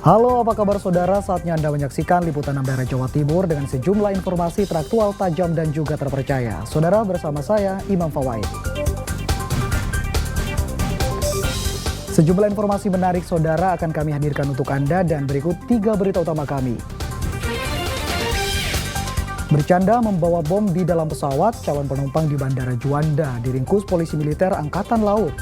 Halo, apa kabar saudara? Saatnya Anda menyaksikan liputan 6 daerah Jawa Timur dengan sejumlah informasi teraktual, tajam, dan juga terpercaya. Saudara, bersama saya, Imam Fawaid. Sejumlah informasi menarik saudara akan kami hadirkan untuk Anda dan berikut 3 berita utama kami. Bercanda membawa bom di dalam pesawat, calon penumpang di Bandara Juanda diringkus polisi militer Angkatan Laut.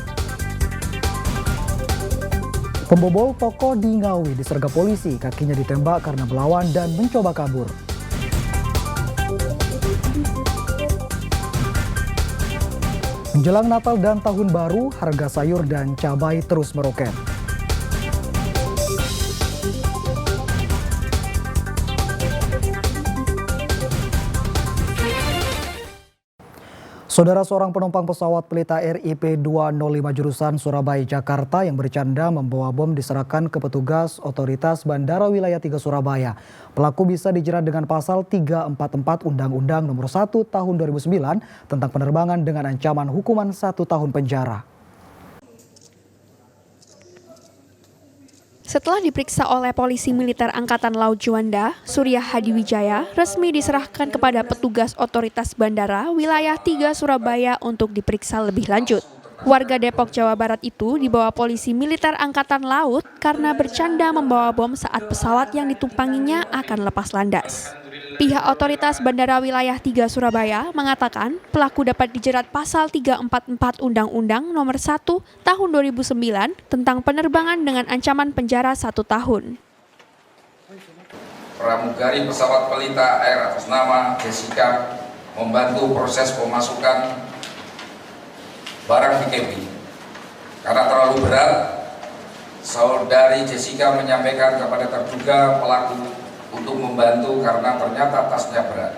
Pembobol toko di Ngawi disergap polisi, kakinya ditembak karena melawan dan mencoba kabur. Menjelang Natal dan Tahun Baru, harga sayur dan cabai terus meroket. Saudara, seorang penumpang pesawat Pelita RIP 205 jurusan Surabaya Jakarta yang bercanda membawa bom diserahkan ke petugas otoritas Bandara Wilayah 3 Surabaya. Pelaku bisa dijerat dengan pasal 344 Undang-Undang Nomor 1 Tahun 2009 tentang penerbangan dengan ancaman hukuman 1 tahun penjara. Setelah diperiksa oleh polisi militer Angkatan Laut Juanda, Surya Hadi Wijaya resmi diserahkan kepada petugas otoritas Bandara Wilayah 3 Surabaya untuk diperiksa lebih lanjut. Warga Depok, Jawa Barat itu dibawa polisi militer Angkatan Laut karena bercanda membawa bom saat pesawat yang ditumpanginya akan lepas landas. Pihak otoritas Bandara Wilayah 3 Surabaya mengatakan pelaku dapat dijerat pasal 344 Undang-Undang Nomor 1 Tahun 2009 tentang penerbangan dengan ancaman penjara 1 tahun. Pramugari pesawat Pelita Air atas nama Jessica membantu proses pemasukan barang di cabin. Karena terlalu berat, saudari Jessica menyampaikan kepada terduga pelaku untuk membantu karena ternyata tasnya berat.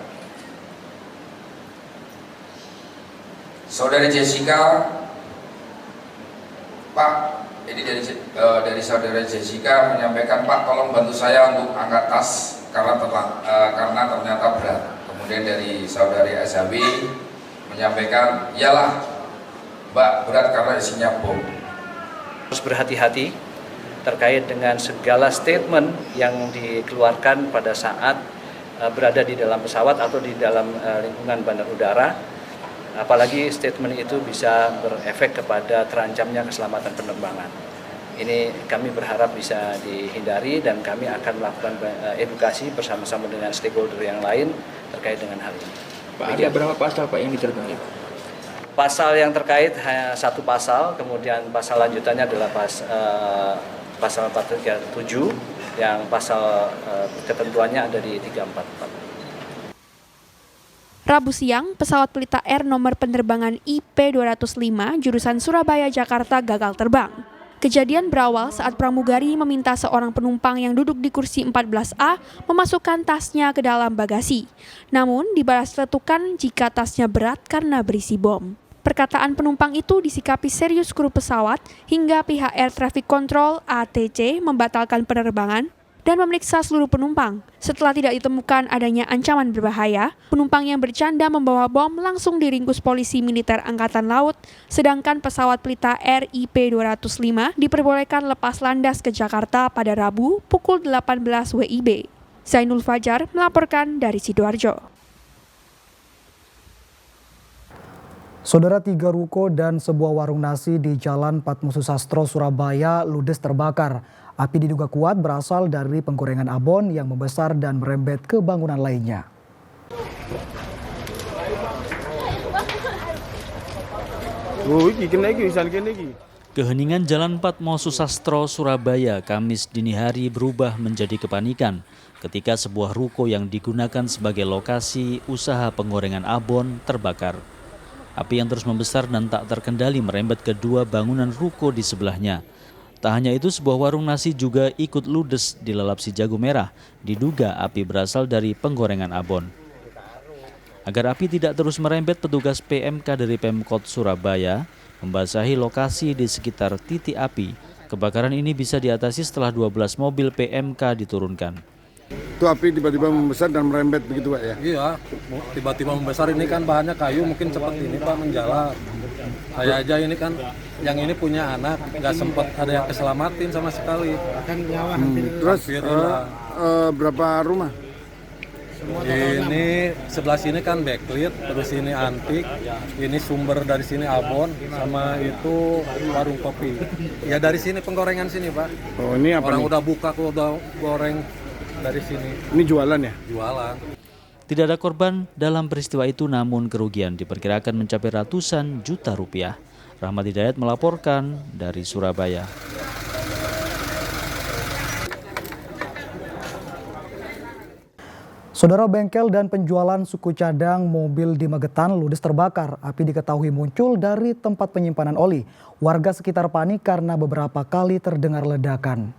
Saudari Jessica, Pak, ini dari saudari Jessica menyampaikan, Pak, tolong bantu saya untuk angkat tas karena ternyata berat. Kemudian dari saudari SHB menyampaikan, iyalah, Mbak, berat karena isinya bom. Harus berhati-hati terkait dengan segala statement yang dikeluarkan pada saat berada di dalam pesawat atau di dalam lingkungan bandar udara, apalagi statement itu bisa berefek kepada terancamnya keselamatan penerbangan. Ini kami berharap bisa dihindari dan kami akan melakukan edukasi bersama-sama dengan stakeholder yang lain terkait dengan hal ini. Pak, ada berapa pasal Pak yang diterapkan? Pasal yang terkait hanya 1 pasal, kemudian pasal lanjutannya adalah pasal 437 yang pasal ketentuannya ada di 344. Rabu siang, pesawat Pelita Air nomor penerbangan IP205 jurusan Surabaya Jakarta gagal terbang. Kejadian berawal saat pramugari meminta seorang penumpang yang duduk di kursi 14A memasukkan tasnya ke dalam bagasi. Namun dibalas letukan jika tasnya berat karena berisi bom. Perkataan penumpang itu disikapi serius kru pesawat hingga pihak Air Traffic Control ATC membatalkan penerbangan dan memeriksa seluruh penumpang. Setelah tidak ditemukan adanya ancaman berbahaya, penumpang yang bercanda membawa bom langsung diringkus polisi militer Angkatan Laut, sedangkan pesawat Pelita RIP 205 diperbolehkan lepas landas ke Jakarta pada Rabu pukul 18 WIB. Zainul Fajar melaporkan dari Sidoarjo. Saudara, 3 ruko dan sebuah warung nasi di Jalan Patmosusastro, Surabaya ludes terbakar. Api diduga kuat berasal dari penggorengan abon yang membesar dan merembet ke bangunan lainnya. Keheningan Jalan Patmosusastro, Surabaya, Kamis dini hari berubah menjadi kepanikan ketika sebuah ruko yang digunakan sebagai lokasi usaha penggorengan abon terbakar. Api yang terus membesar dan tak terkendali merembet ke 2 bangunan ruko di sebelahnya. Tak hanya itu, sebuah warung nasi juga ikut ludes dilalap si jago merah. Diduga api berasal dari penggorengan abon. Agar api tidak terus merembet, petugas PMK dari Pemkot Surabaya membasahi lokasi di sekitar titik api. Kebakaran ini bisa diatasi setelah 12 mobil PMK diturunkan. Itu api tiba-tiba membesar dan merembet begitu Pak ya? Iya, tiba-tiba membesar, ini kan bahannya kayu, mungkin cepat ini Pak menjalar. Saya aja ini kan, yang ini punya anak, nggak sempat ada yang keselamatin sama sekali. Terus berapa rumah? Ini sebelah sini kan backlit, terus ini antik, ini sumber dari sini abon, sama itu warung kopi. Ya dari sini penggorengan sini Pak. Oh ini apa Orang nih? udah buka, udah goreng dari sini. Ini jualan ya? Jualan. Tidak ada korban dalam peristiwa itu, namun kerugian diperkirakan mencapai ratusan juta rupiah. Rahmat Hidayat melaporkan dari Surabaya. Saudara, bengkel dan penjualan suku cadang mobil di Magetan ludes terbakar. Api diketahui muncul dari tempat penyimpanan oli. Warga sekitar panik karena beberapa kali terdengar ledakan.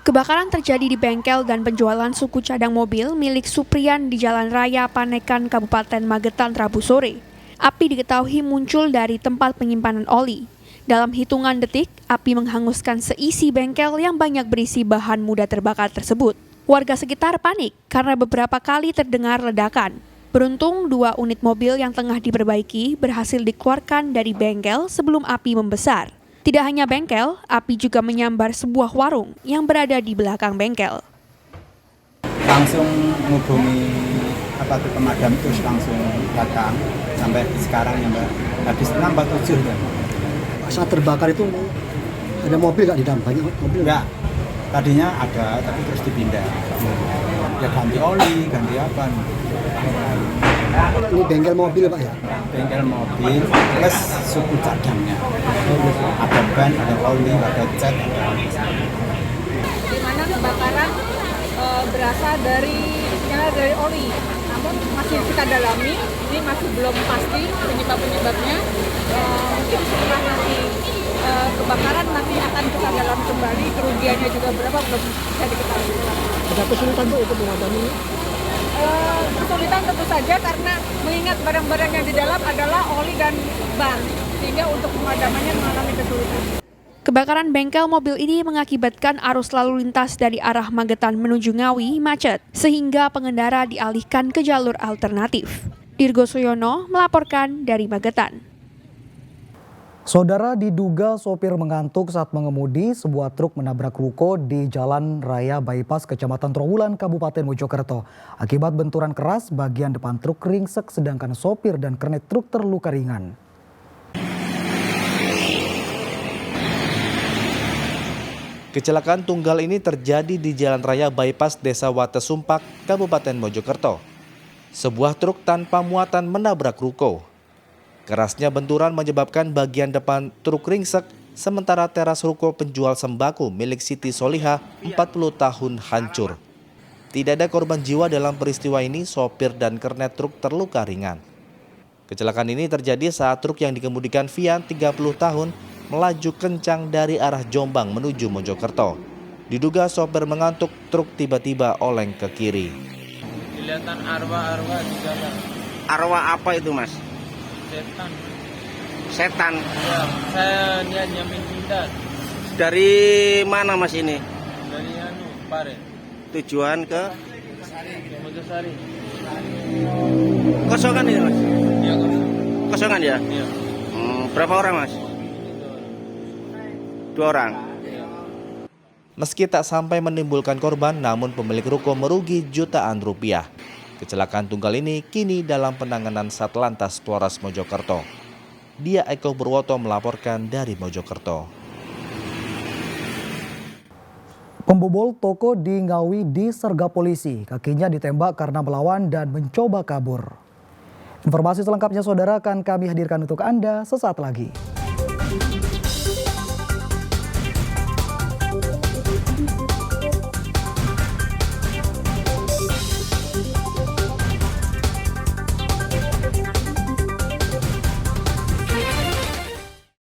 Kebakaran terjadi di bengkel dan penjualan suku cadang mobil milik Supriyan di Jalan Raya Panekan, Kabupaten Magetan, Rabu sore. Api diketahui muncul dari tempat penyimpanan oli. Dalam hitungan detik, api menghanguskan seisi bengkel yang banyak berisi bahan mudah terbakar tersebut. Warga sekitar panik karena beberapa kali terdengar ledakan. Beruntung 2 unit mobil yang tengah diperbaiki berhasil dikeluarkan dari bengkel sebelum api membesar. Tidak hanya bengkel, api juga menyambar sebuah warung yang berada di belakang bengkel. Langsung menghubungi pemadam, terus langsung datang sampai sekarang ya Mbak. Habis 6 atau 7 ya. Saat terbakar itu ada mobil nggak di dalam? Banyak mobil? Enggak. Tadinya ada, tapi terus dipindah. Ya ganti oli, ganti apa. Ini bengkel mobil Pak ya? Bengkel mobil plus suku cadangnya. Ada ban, ada oli, ada cat. Di mana kebakaran berasal dari oli. Namun masih kita dalami, ini masih belum pasti penyebabnya. Mungkin setelah nanti kebakaran nanti akan kita dalam kembali, kerugiannya juga berapa belum bisa diketahui. Ada kesulitan Bu untuk memadami ini? Kesulitan tentu saja karena mengingat barang-barang yang di dalam adalah oli dan ban, sehingga untuk pemadamannya mengalami kesulitan. Kebakaran bengkel mobil ini mengakibatkan arus lalu lintas dari arah Magetan menuju Ngawi macet, sehingga pengendara dialihkan ke jalur alternatif. Dirgo Suyono melaporkan dari Magetan. Saudara, diduga sopir mengantuk saat mengemudi sebuah truk menabrak ruko di Jalan Raya Bypass Kecamatan Trawulan, Kabupaten Mojokerto. Akibat benturan keras, bagian depan truk ringsek sedangkan sopir dan kernet truk terluka ringan. Kecelakaan tunggal ini terjadi di Jalan Raya Bypass Desa Watesumpak, Kabupaten Mojokerto. Sebuah truk tanpa muatan menabrak ruko. Kerasnya benturan menyebabkan bagian depan truk ringsek, sementara teras ruko penjual sembako milik Siti Solihah 40 tahun hancur. Tidak ada korban jiwa dalam peristiwa ini, sopir dan kernet truk terluka ringan. Kecelakaan ini terjadi saat truk yang dikemudikan Vian 30 tahun melaju kencang dari arah Jombang menuju Mojokerto. Diduga sopir mengantuk, truk tiba-tiba oleng ke kiri. Kelihatan arwah di jalan. Arwah apa itu Mas? Setan. Setan? Ya, saya lihat nyamin cinta. Dari mana Mas ini? Dari Pare. Tujuan ke? Mojosari. Kosongan ini Mas? Iya kosong. Kosongan ya? Iya. Berapa orang Mas? 2 orang. Meski tak sampai menimbulkan korban, namun pemilik ruko merugi jutaan rupiah. Kecelakaan tunggal ini kini dalam penanganan Satlantas Polres Mojokerto. Dia Eko Purwoto melaporkan dari Mojokerto. Pembobol toko di Ngawi disergap polisi. Kakinya ditembak karena melawan dan mencoba kabur. Informasi selengkapnya saudara akan kami hadirkan untuk Anda sesaat lagi.